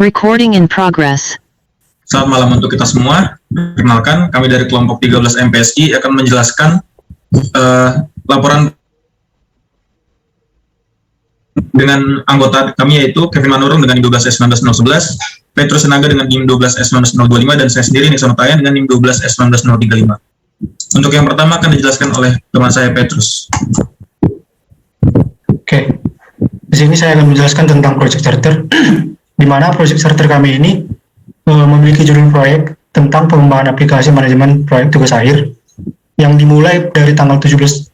Recording in progress. Selamat malam untuk kita semua. Perkenalkan, kami dari kelompok 13 MPSI akan menjelaskan laporan dengan anggota kami yaitu Kevin Manurung dengan NIM 12S19011, Petrus Senaga dengan NIM 12S19025, dan saya sendiri Nixon Utayan dengan NIM 12S19035. Untuk yang pertama akan dijelaskan oleh teman saya Petrus. Oke, di sini saya akan menjelaskan tentang Project Charter, di mana Project Charter kami ini memiliki judul proyek tentang pengembangan aplikasi manajemen proyek tugas akhir yang dimulai dari tanggal 30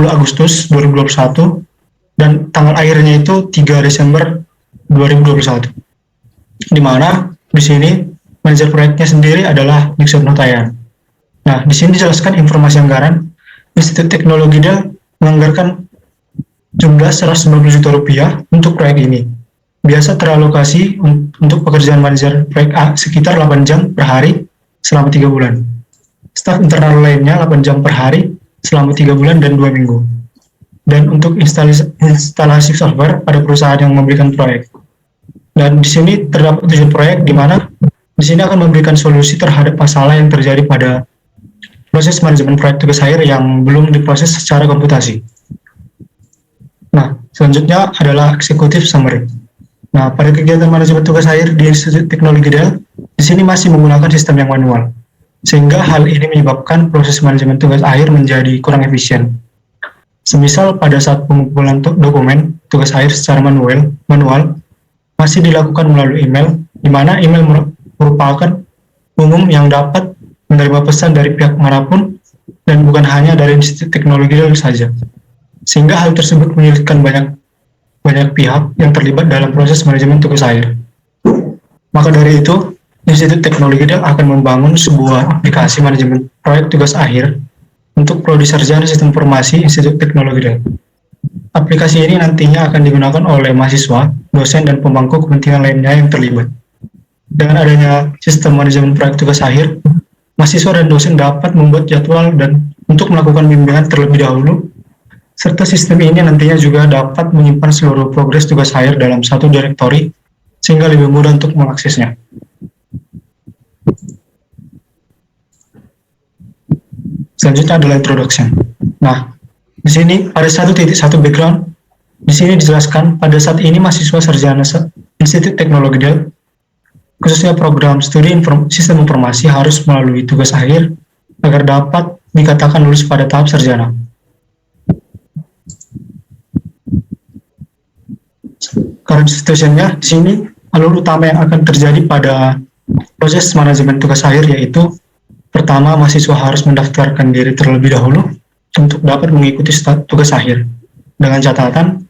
Agustus 2021 dan tanggal akhirnya itu 3 Desember 2021. Di mana di sini manajer proyeknya sendiri adalah Nixon Utayan. Nah, di sini dijelaskan informasi anggaran. Institut Teknologi Dell menganggarkan jumlah 190 juta rupiah untuk proyek ini. Biasa teralokasi untuk pekerjaan manajer proyek A sekitar 8 jam per hari selama 3 bulan. Staf internal lainnya 8 jam per hari selama 3 bulan dan 2 minggu. Dan untuk instalasi software pada perusahaan yang memberikan proyek. Dan di sini terdapat 7 proyek di mana di sini akan memberikan solusi terhadap masalah yang terjadi pada proses manajemen proyek tugas akhir yang belum diproses secara komputasi. Nah, selanjutnya adalah executive summary. Nah, pada kegiatan manajemen tugas akhir di Institut Teknologi Dell, di sini masih menggunakan sistem yang manual, sehingga hal ini menyebabkan proses manajemen tugas akhir menjadi kurang efisien. Semisal pada saat pengumpulan dokumen tugas akhir secara manual masih dilakukan melalui email, di mana email merupakan umum yang dapat menerima pesan dari pihak manapun dan bukan hanya dari Institut Teknologi Dell saja, sehingga hal tersebut menyulitkan banyak pihak yang terlibat dalam proses manajemen tugas akhir. Maka dari itu, Institut Teknologi Dell akan membangun sebuah aplikasi manajemen proyek tugas akhir untuk prodi sarjana sistem informasi Institut Teknologi Dell. Aplikasi ini nantinya akan digunakan oleh mahasiswa, dosen, dan pemangku kepentingan lainnya yang terlibat. Dengan adanya sistem manajemen proyek tugas akhir, mahasiswa dan dosen dapat membuat jadwal dan untuk melakukan bimbingan terlebih dahulu, serta sistem ini nantinya juga dapat menyimpan seluruh progres tugas akhir dalam satu direktori, sehingga lebih mudah untuk mengaksesnya. Selanjutnya adalah introduction. Nah, di sini pada 1.1 background, di sini dijelaskan pada saat ini mahasiswa sarjana Institut Teknologi Dell, khususnya program studi sistem informasi harus melalui tugas akhir agar dapat dikatakan lulus pada tahap sarjana. Current situation-nya di sini alur utama yang akan terjadi pada proses manajemen tugas akhir yaitu pertama, mahasiswa harus mendaftarkan diri terlebih dahulu untuk dapat mengikuti tugas akhir. Dengan catatan,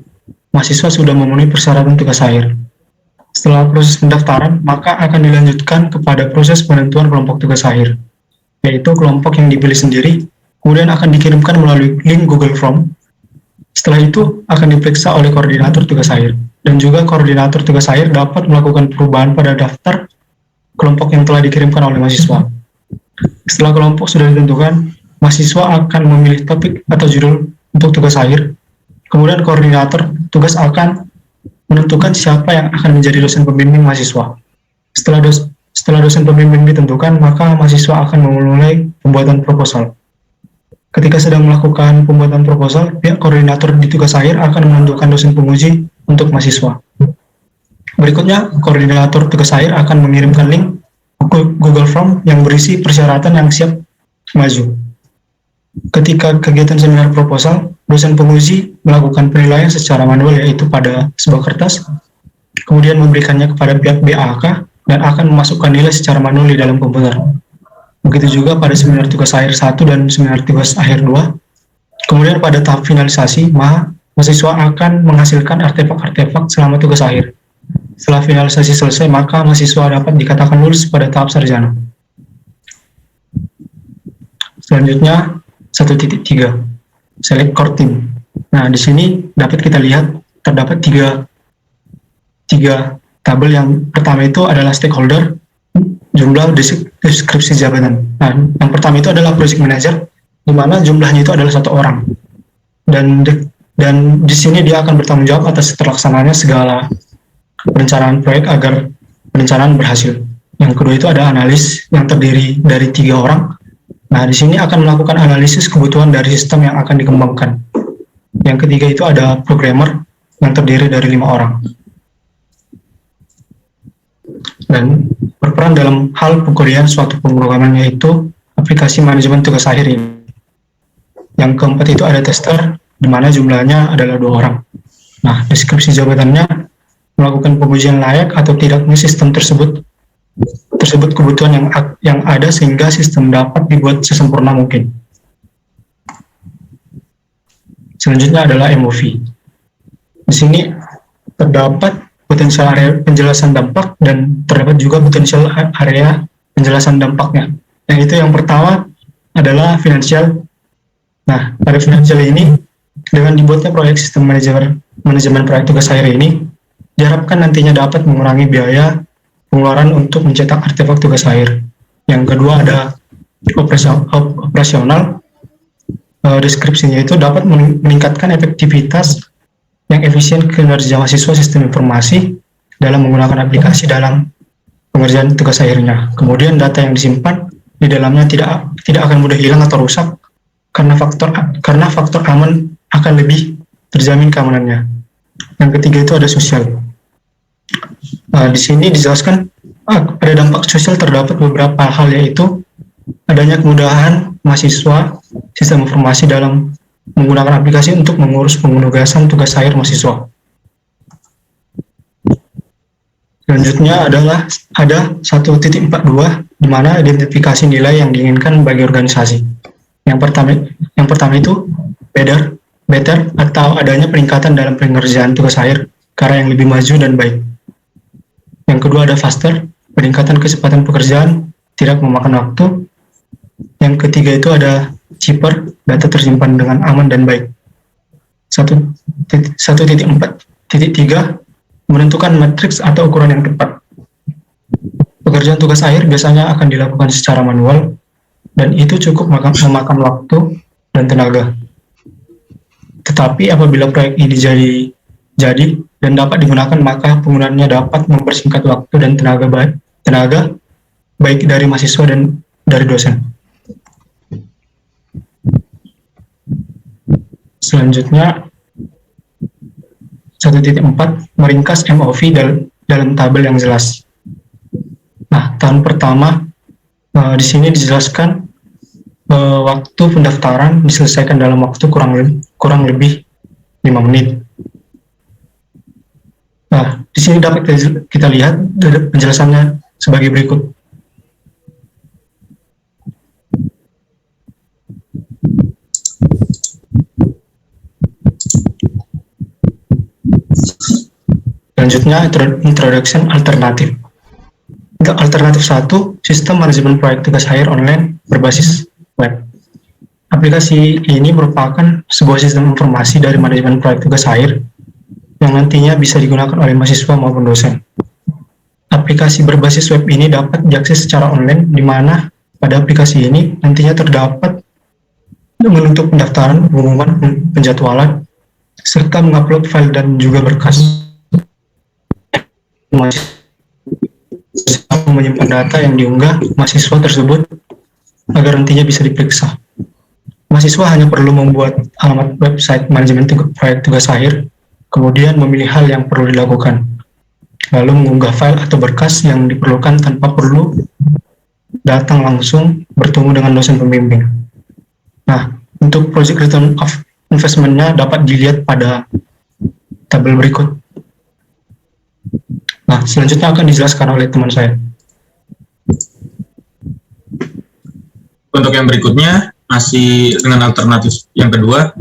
mahasiswa sudah memenuhi persyaratan tugas akhir. Setelah proses pendaftaran, maka akan dilanjutkan kepada proses penentuan kelompok tugas akhir, yaitu kelompok yang dipilih sendiri, kemudian akan dikirimkan melalui link Google Form. Setelah itu akan diperiksa oleh koordinator tugas akhir, dan juga koordinator tugas akhir dapat melakukan perubahan pada daftar kelompok yang telah dikirimkan oleh mahasiswa. Setelah kelompok sudah ditentukan, mahasiswa akan memilih topik atau judul untuk tugas akhir. Kemudian koordinator tugas akan menentukan siapa yang akan menjadi dosen pembimbing mahasiswa. Setelah dosen pembimbing ditentukan, maka mahasiswa akan memulai pembuatan proposal. Ketika sedang melakukan pembuatan proposal, pihak koordinator di tugas akhir akan menentukan dosen penguji untuk mahasiswa. Berikutnya, koordinator tugas akhir akan mengirimkan link Google Form yang berisi persyaratan yang siap maju. Ketika kegiatan seminar proposal, dosen penguji melakukan penilaian secara manual yaitu pada sebuah kertas, kemudian memberikannya kepada pihak BAK dan akan memasukkan nilai secara manual di dalam komputer. Begitu juga pada seminar tugas akhir 1 dan seminar tugas akhir 2. Kemudian pada tahap finalisasi, mahasiswa akan menghasilkan artefak-artefak selama tugas akhir. Setelah finalisasi selesai, maka mahasiswa dapat dikatakan lulus pada tahap sarjana. Selanjutnya, 1.3, select core team. Nah, di sini dapat kita lihat terdapat tiga tabel. Yang pertama itu adalah stakeholder, jumlah deskripsi jabatan. Nah, yang pertama itu adalah project manager, di mana jumlahnya itu adalah 1 orang. Dan di sini dia akan bertanggung jawab atas terlaksananya segala perencanaan proyek agar perencanaan berhasil. Yang kedua itu ada analis yang terdiri dari 3 orang. Nah, di sini akan melakukan analisis kebutuhan dari sistem yang akan dikembangkan. Yang ketiga itu ada programmer yang terdiri dari 5 orang. Dan berperan dalam hal pengkodean suatu pemrograman, yaitu aplikasi manajemen tugas akhir ini. Yang keempat itu ada tester, di mana jumlahnya adalah 2 orang. Nah, deskripsi jabatannya melakukan pengujian layak atau tidaknya sistem tersebut kebutuhan yang ada sehingga sistem dapat dibuat sesempurna mungkin. Selanjutnya adalah MOV. Di sini terdapat potensial area penjelasan dampak dan terdapat juga potensial area penjelasan dampaknya. Yang pertama adalah finansial. Nah, pada finansial ini, dengan dibuatnya proyek sistem manajemen proyek tugas akhir ini, diharapkan nantinya dapat mengurangi biaya pengeluaran untuk mencetak artefak tugas akhir. Yang kedua ada operasional. Deskripsinya itu dapat meningkatkan efektivitas yang efisien kinerja mahasiswa sistem informasi dalam menggunakan aplikasi dalam pengerjaan tugas akhirnya. Kemudian data yang disimpan di dalamnya tidak akan mudah hilang atau rusak karena faktor aman akan lebih terjamin keamanannya. Yang ketiga itu ada sosial. Di sini dijelaskan pada dampak sosial terdapat beberapa hal, yaitu adanya kemudahan mahasiswa sistem informasi dalam menggunakan aplikasi untuk mengurus penugasan tugas akhir mahasiswa. Selanjutnya adalah ada 1.42 di mana identifikasi nilai yang diinginkan bagi organisasi. Yang pertama itu better atau adanya peningkatan dalam pengerjaan tugas akhir karena yang lebih maju dan baik. Yang kedua ada faster, peningkatan kecepatan pekerjaan, tidak memakan waktu. Yang ketiga itu ada cheaper, data tersimpan dengan aman dan baik. 1.4.3 menentukan matriks atau ukuran yang tepat. Pekerjaan tugas akhir biasanya akan dilakukan secara manual dan itu cukup memakan waktu dan tenaga. Tetapi apabila proyek ini jadi dan dapat digunakan, maka penggunaannya dapat mempersingkat waktu dan tenaga baik dari mahasiswa dan dari dosen. Selanjutnya 1.4 meringkas MOV dalam tabel yang jelas. Nah, tahun pertama di sini dijelaskan waktu pendaftaran diselesaikan dalam waktu kurang lebih 5 menit. Nah, di sini dapat kita lihat penjelasannya sebagai berikut. Selanjutnya, introduction alternatif. Untuk alternatif 1, sistem manajemen proyek tugas akhir online berbasis web. Aplikasi ini merupakan sebuah sistem informasi dari manajemen proyek tugas akhir yang nantinya bisa digunakan oleh mahasiswa maupun dosen. Aplikasi berbasis web ini dapat diakses secara online, di mana pada aplikasi ini nantinya terdapat menutup pendaftaran, pengumuman, penjadwalan, serta mengupload file dan juga berkas. Mahasiswa menyimpan data yang diunggah mahasiswa tersebut agar nantinya bisa diperiksa. Mahasiswa hanya perlu membuat alamat website manajemen proyek tugas akhir, kemudian memilih hal yang perlu dilakukan, lalu mengunggah file atau berkas yang diperlukan tanpa perlu datang langsung bertemu dengan dosen pembimbing. Nah, untuk project return of investment-nya dapat dilihat pada tabel berikut. Nah, selanjutnya akan dijelaskan oleh teman saya. Untuk yang berikutnya, masih dengan alternatif yang kedua,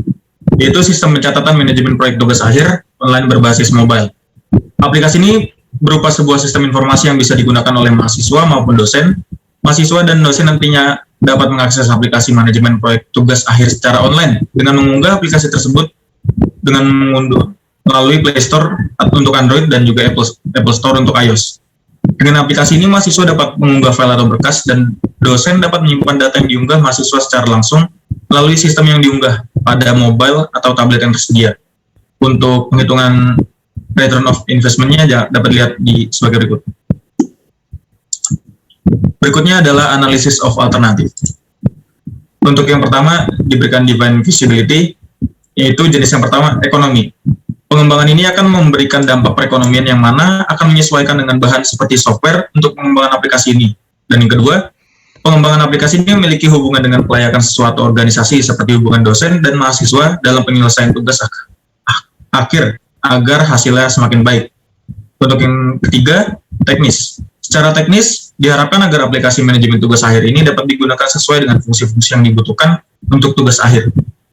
yaitu sistem pencatatan manajemen proyek tugas akhir online berbasis mobile. Aplikasi ini berupa sebuah sistem informasi yang bisa digunakan oleh mahasiswa maupun dosen. Mahasiswa dan dosen nantinya dapat mengakses aplikasi manajemen proyek tugas akhir secara online dengan mengunggah aplikasi tersebut dengan mengunduh melalui Play Store untuk Android dan juga Apple Store untuk iOS. Dengan aplikasi ini, mahasiswa dapat mengunggah file atau berkas dan dosen dapat menyimpan data yang diunggah mahasiswa secara langsung melalui sistem yang diunggah pada mobile atau tablet yang tersedia. Untuk penghitungan return of investment-nya dapat dilihat sebagai berikut. Berikutnya adalah analysis of alternative. Untuk yang pertama diberikan define visibility, yaitu jenis yang pertama ekonomi. Pengembangan ini akan memberikan dampak perekonomian yang mana akan menyesuaikan dengan bahan seperti software untuk pengembangan aplikasi ini. Dan yang kedua, pengembangan aplikasi ini memiliki hubungan dengan kelayakan suatu organisasi seperti hubungan dosen dan mahasiswa dalam penyelesaian tugas akhir agar hasilnya semakin baik. Untuk yang ketiga, teknis. Secara teknis, diharapkan agar aplikasi manajemen tugas akhir ini dapat digunakan sesuai dengan fungsi-fungsi yang dibutuhkan untuk tugas akhir.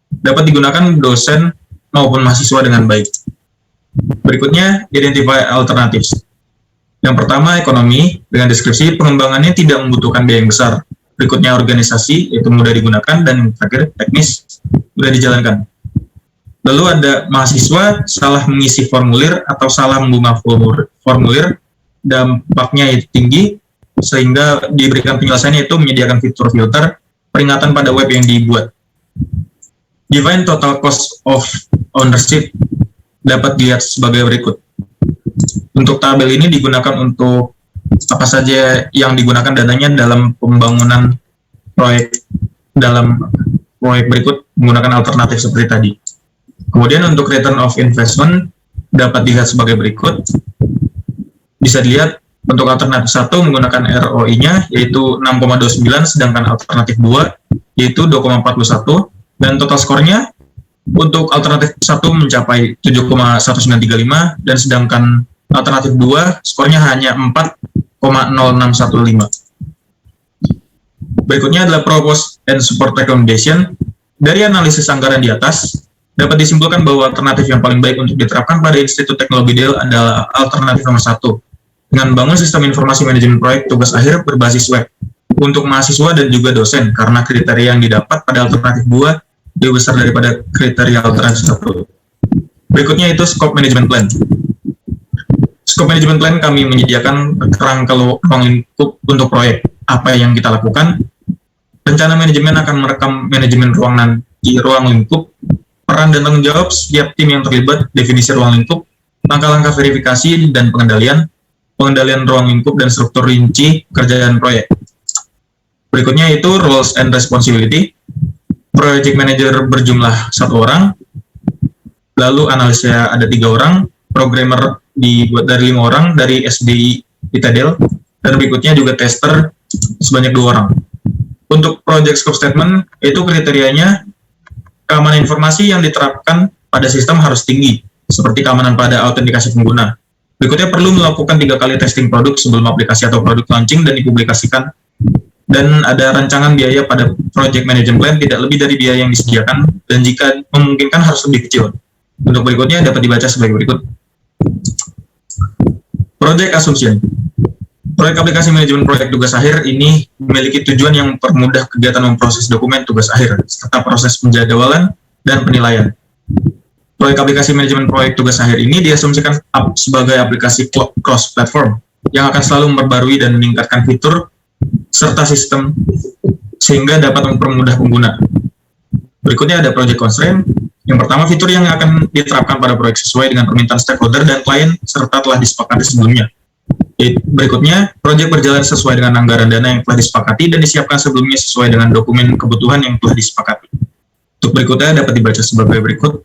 Dapat digunakan dosen maupun mahasiswa dengan baik. Berikutnya, identify alternatives. Yang pertama, ekonomi, dengan deskripsi pengembangannya tidak membutuhkan biaya yang besar. Berikutnya, organisasi, yaitu mudah digunakan, dan yang terakhir, teknis, mudah dijalankan. Lalu ada mahasiswa, salah mengisi formulir atau salah mengunggah formulir, dampaknya tinggi, sehingga diberikan penyelesaiannya itu menyediakan fitur filter, peringatan pada web yang dibuat. Define total cost of ownership dapat dilihat sebagai berikut. Untuk tabel ini digunakan untuk apa saja yang digunakan dananya dalam pembangunan proyek dalam proyek berikut menggunakan alternatif seperti tadi. Kemudian untuk return of investment dapat dilihat sebagai berikut. Bisa dilihat untuk alternatif 1 menggunakan ROI-nya yaitu 6,29, sedangkan alternatif 2 yaitu 2,41, dan total skornya untuk alternatif 1 mencapai 7,1935 dan sedangkan alternatif 2 skornya hanya 4,0615. Berikutnya adalah propose and support recommendation. Dari analisis anggaran di atas, dapat disimpulkan bahwa alternatif yang paling baik untuk diterapkan pada Institut Teknologi Dell adalah alternatif nomor 1, dengan membangun sistem informasi manajemen proyek tugas akhir berbasis web untuk mahasiswa dan juga dosen, karena kriteria yang didapat pada alternatif 2 lebih besar daripada kriteria alternatif 1. Berikutnya itu scope management plan. Scope management plan kami menyediakan kerangka ruang lingkup untuk proyek. Apa yang kita lakukan? Rencana manajemen akan merekam manajemen ruang lingkup, peran dan tanggung jawab setiap tim yang terlibat, definisi ruang lingkup, langkah-langkah verifikasi dan pengendalian ruang lingkup, dan struktur rinci pekerjaan proyek. Berikutnya itu roles and responsibility. Project manager berjumlah 1 orang, lalu analisnya ada 3 orang, programmer dibuat dari 5 orang dari SDI Itadel, dan berikutnya juga tester sebanyak 2 orang. Untuk project scope statement, itu kriterianya keamanan informasi yang diterapkan pada sistem harus tinggi, seperti keamanan pada autentikasi pengguna. Berikutnya perlu melakukan 3 kali testing produk sebelum aplikasi atau produk launching dan dipublikasikan. Dan ada rancangan biaya pada project management plan tidak lebih dari biaya yang disediakan, dan jika memungkinkan harus lebih kecil. Untuk berikutnya dapat dibaca sebagai berikut. Project assumption. Proyek aplikasi manajemen proyek tugas akhir ini memiliki tujuan yang mempermudah kegiatan memproses dokumen tugas akhir, serta proses penjadwalan dan penilaian. Proyek aplikasi manajemen proyek tugas akhir ini diasumsikan sebagai aplikasi cross-platform yang akan selalu memperbarui dan meningkatkan fitur serta sistem sehingga dapat mempermudah pengguna. Berikutnya ada project constraint. Yang pertama, fitur yang akan diterapkan pada proyek sesuai dengan permintaan stakeholder dan klien serta telah disepakati sebelumnya. Berikutnya, proyek berjalan sesuai dengan anggaran dana yang telah disepakati dan disiapkan sebelumnya sesuai dengan dokumen kebutuhan yang telah disepakati. Untuk berikutnya dapat dibaca sebagai berikut.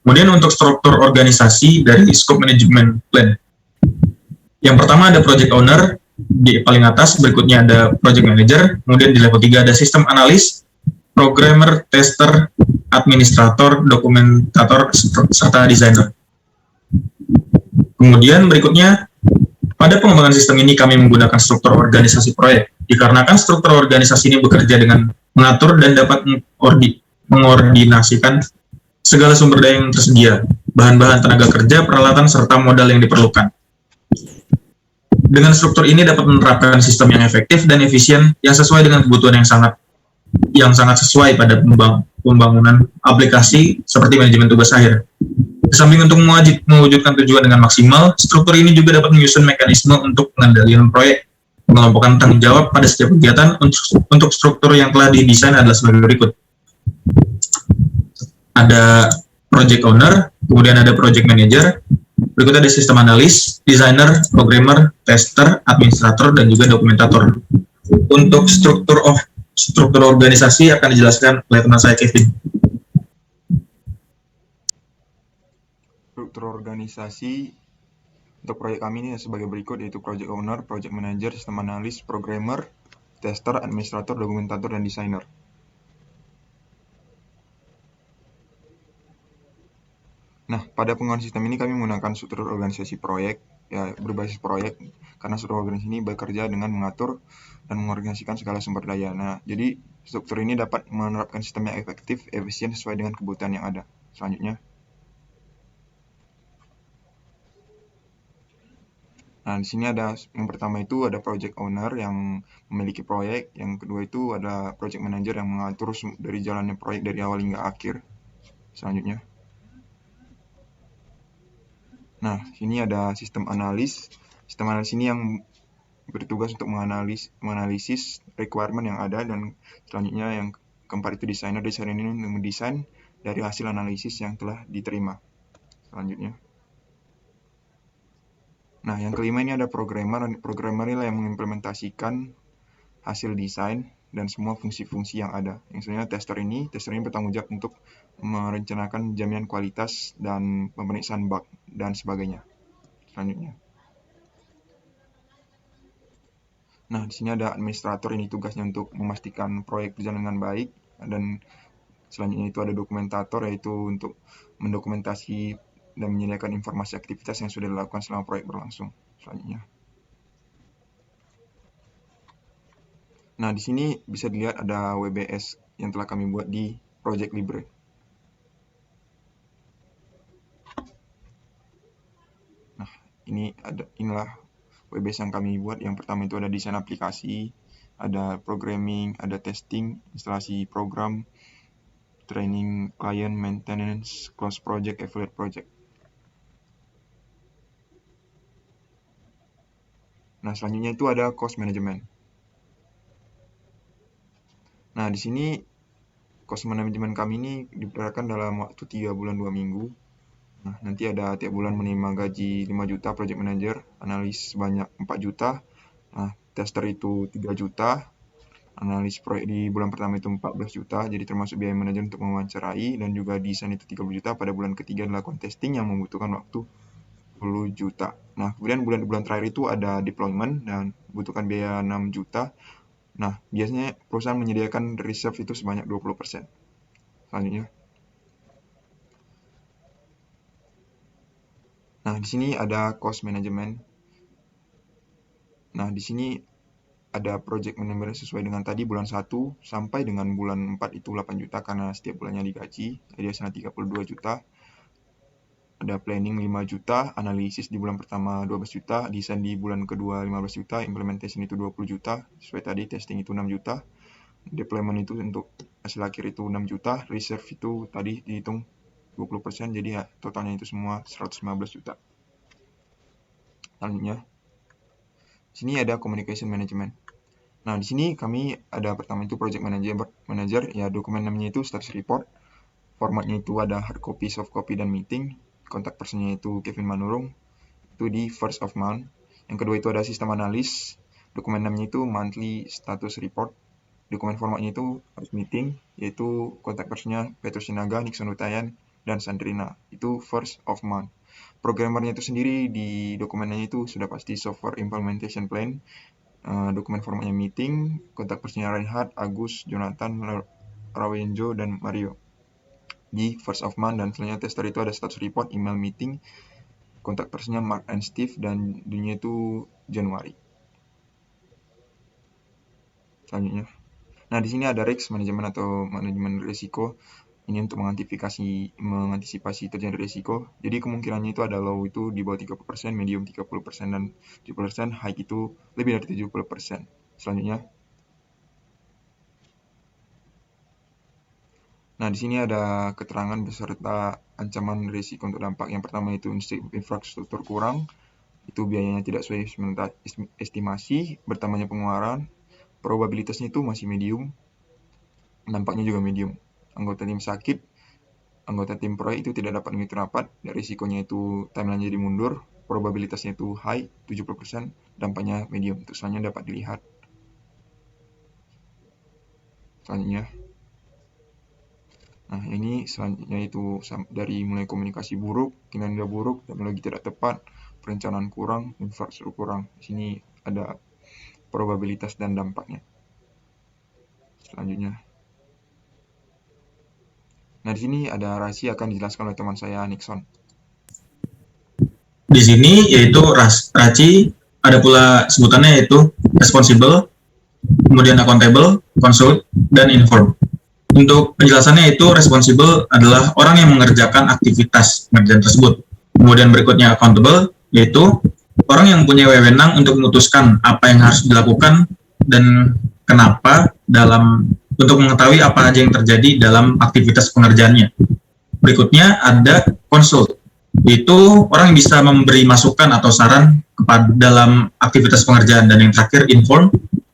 Kemudian untuk struktur organisasi dari scope management plan. Yang pertama ada project owner di paling atas, berikutnya ada project manager, kemudian di level 3 ada sistem analis, programmer, tester, administrator, dokumentator, serta desainer. Kemudian berikutnya, pada pengembangan sistem ini kami menggunakan struktur organisasi proyek, dikarenakan struktur organisasi ini bekerja dengan mengatur dan dapat mengordinasikan segala sumber daya yang tersedia, bahan-bahan tenaga kerja, peralatan, serta modal yang diperlukan. Dengan struktur ini dapat menerapkan sistem yang efektif dan efisien yang sesuai dengan kebutuhan yang sangat sesuai pada pembangunan aplikasi seperti manajemen tugas akhir. Samping untuk mewujudkan tujuan dengan maksimal, struktur ini juga dapat menyusun mekanisme untuk pengendalian proyek, mengelompokkan tanggung jawab pada setiap kegiatan. Untuk struktur yang telah didesain adalah sebagai berikut. Ada project owner, kemudian ada project manager, Berikutnya ada sistem analis, designer, programmer, tester, administrator, dan juga dokumentator. Untuk struktur organisasi akan dijelaskan oleh teman saya Kevin. Struktur organisasi untuk proyek kami ini sebagai berikut, yaitu project owner, project manager, sistem analis, programmer, tester, administrator, dokumentator, dan designer. Nah, pada pengembangan sistem ini kami menggunakan struktur organisasi proyek, ya berbasis proyek, karena struktur organisasi ini bekerja dengan mengatur dan mengorganisasikan segala sumber daya. Nah, jadi struktur ini dapat menerapkan sistem yang efektif, efisien, sesuai dengan kebutuhan yang ada. Selanjutnya. Nah, di sini ada yang pertama itu ada project owner yang memiliki proyek, yang kedua itu ada project manager yang mengatur dari jalannya proyek dari awal hingga akhir. Selanjutnya. Nah, sini ada sistem analis. Sistem analis ini yang bertugas untuk menganalisis requirement yang ada, dan selanjutnya yang keempat itu desainer. Desainer ini untuk mendesain dari hasil analisis yang telah diterima. Selanjutnya. Nah, yang kelima ini ada programmer. Programmer inilah yang mengimplementasikan hasil desain dan semua fungsi-fungsi yang ada. Yang sebenarnya tester ini bertanggung jawab untuk merencanakan jaminan kualitas dan pemeriksaan bug dan sebagainya. Selanjutnya. Nah, di sini ada administrator, ini tugasnya untuk memastikan proyek berjalan dengan baik, dan selanjutnya itu ada dokumentator, yaitu untuk mendokumentasi dan menyediakan informasi aktivitas yang sudah dilakukan selama proyek berlangsung. Selanjutnya. Nah, di sini bisa dilihat ada WBS yang telah kami buat di Project Libre. Nah, inilah WBS yang kami buat. Yang pertama itu ada desain aplikasi, ada programming, ada testing, instalasi program, training client, maintenance, close project, affiliate project. Nah, selanjutnya itu ada cost management. Nah, di sini cost management kami ini diperkirakan dalam waktu 3 bulan 2 minggu. Nah, nanti ada tiap bulan menerima gaji 5 juta project manager, analis sebanyak 4 juta, nah, tester itu 3 juta, analis proyek di bulan pertama itu 14 juta, jadi termasuk biaya manajer untuk mewawancarai, dan juga desain itu 30 juta. Pada bulan ketiga dilakukan testing yang membutuhkan waktu 10 juta. Nah, kemudian bulan terakhir itu ada deployment dan membutuhkan biaya 6 juta. Nah, biasanya perusahaan menyediakan reserve itu sebanyak 20%. Selanjutnya. Nah, di sini ada cost management. Nah, di sini ada project manager sesuai dengan tadi, bulan 1 sampai dengan bulan 4 itu 8 juta karena setiap bulannya digaji, jadi hasilnya 32 juta. Ada planning 5 juta, analisis di bulan pertama 12 juta, desain di bulan kedua 15 juta, implementation itu 20 juta, sesuai tadi, testing itu 6 juta, deployment itu untuk hasil akhir itu 6 juta, reserve itu tadi dihitung 20%, jadi ya totalnya itu semua 115 juta. Selanjutnya, sini ada communication management. Nah, di sini kami ada pertama itu project manager, ya dokumen namanya itu status report, formatnya itu ada hard copy, soft copy, dan meeting. Kontak personnya itu Kevin Manurung, itu di first of month. Yang kedua itu ada sistem analis, dokumen namanya itu monthly status report. Dokumen formatnya itu harus meeting, yaitu kontak personnya Petrus Sinaga, Nixon Utayan, dan Sandrina, itu first of month. Programmernya itu sendiri di dokumennya itu sudah pasti software implementation plan. Dokumen formatnya meeting, kontak personnya Reinhard, Agus, Jonathan, Rawenjo, dan Mario di first of month. Dan selanjutnya tester itu ada status report, email meeting, kontak personnya Mark and Steve, dan dunia itu Januari. Selanjutnya, nah di sini ada risk manajemen atau manajemen risiko. Ini untuk mengantisipasi terjadi risiko. Jadi kemungkinannya itu ada low itu di bawah 30%, medium 30%, dan 70%, high itu lebih dari 70%. Selanjutnya, nah, di sini ada keterangan beserta ancaman risiko untuk dampak. Yang pertama itu infrastruktur kurang, itu biayanya tidak sesuai estimasi, bertambahnya pengeluaran, probabilitasnya itu masih medium, dampaknya juga medium. Anggota tim sakit, anggota tim proyek itu tidak dapat mengikuti rapat, risikonya itu timeline jadi mundur, probabilitasnya itu high 70%, dampaknya medium. Untuk selanjutnya dapat dilihat. Selanjutnya, nah ini selanjutnya itu dari mulai komunikasi buruk, kinerja buruk, teknologi tidak tepat, perencanaan kurang, infrastruktur kurang. Di sini ada probabilitas dan dampaknya. Selanjutnya, nah di sini ada rahasia akan dijelaskan oleh teman saya Nixon. Di sini yaitu RACI, ada pula sebutannya yaitu responsible, kemudian accountable, consult, dan inform. Untuk penjelasannya itu responsible adalah orang yang mengerjakan aktivitas pengerjaan tersebut. Kemudian berikutnya accountable, yaitu orang yang punya wewenang untuk memutuskan apa yang harus dilakukan dan kenapa untuk mengetahui apa aja yang terjadi dalam aktivitas pengerjaannya. Berikutnya ada consult, yaitu orang yang bisa memberi masukan atau saran dalam aktivitas pengerjaan. Dan yang terakhir inform,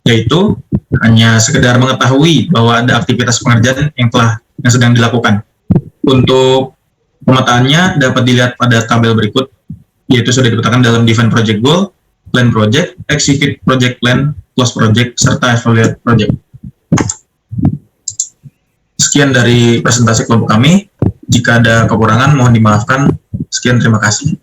yaitu hanya sekedar mengetahui bahwa ada aktivitas pengerjaan yang sedang dilakukan. Untuk pemetaannya dapat dilihat pada tabel berikut, yaitu sudah dipetakan dalam define project goal, plan project, execute project plan, close project, serta evaluate project. Sekian dari presentasi kelompok kami. Jika ada kekurangan mohon dimaafkan. Sekian, terima kasih.